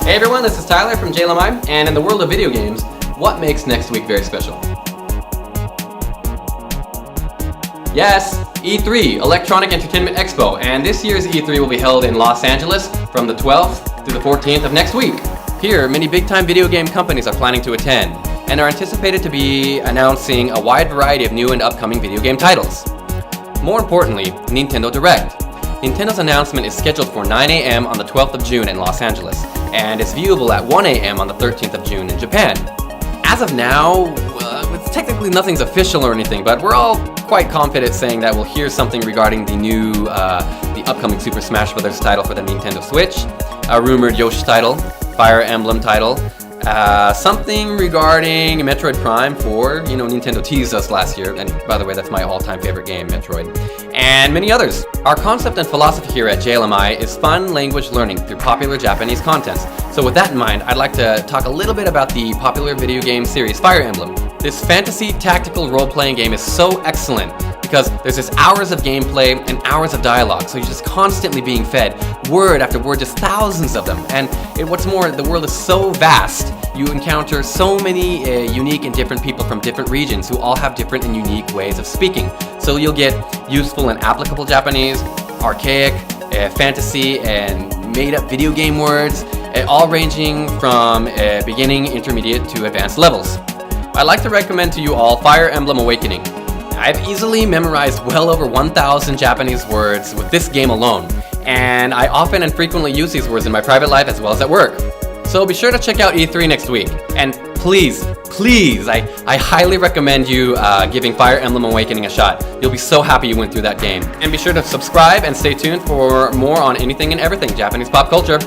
Hey everyone, this is Tyler from JLMI, and in the world of video games, what makes next week very special? Yes, E3, Electronic Entertainment Expo, and this year's E3 will be held in Los Angeles from the 12th through the 14th of next week. Here, many big-time video game companies are planning to attend, and are anticipated to be announcing a wide variety of new and upcoming video game titles. More importantly, Nintendo Direct. Nintendo's announcement is scheduled for 9 a.m. on the 12th of June in Los Angeles, and is viewable at 1 a.m. on the 13th of June in Japan. As of now, technically nothing's official or anything, but we're all quite confident saying that we'll hear something regarding the upcoming Super Smash Bros. Title for the Nintendo Switch, a rumored Yoshi title, Fire Emblem title, something regarding Metroid Prime for, Nintendo teased us last year, and by the way, that's my all-time favorite game, Metroid, and many others. Our concept and philosophy here at JLMI is fun language learning through popular Japanese content. So with that in mind, I'd like to talk a little bit about the popular video game series Fire Emblem. This fantasy tactical role-playing game is so excellent because there's just hours of gameplay and hours of dialogue, so you're just constantly being fed word after word, just thousands of them. And what's more, the world is so vast. You encounter so many unique and different people from different regions who all have different and unique ways of speaking. So you'll get useful and applicable Japanese, archaic, fantasy, and made-up video game words, all ranging from beginning, intermediate, to advanced levels. I'd like to recommend to you all Fire Emblem Awakening. I've easily memorized well over 1,000 Japanese words with this game alone, and I often and frequently use these words in my private life as well as at work. So be sure to check out E3 next week, and please, I highly recommend you giving Fire Emblem Awakening a shot. You'll be so happy you went through that game. And be sure to subscribe and stay tuned for more on anything and everything Japanese pop culture.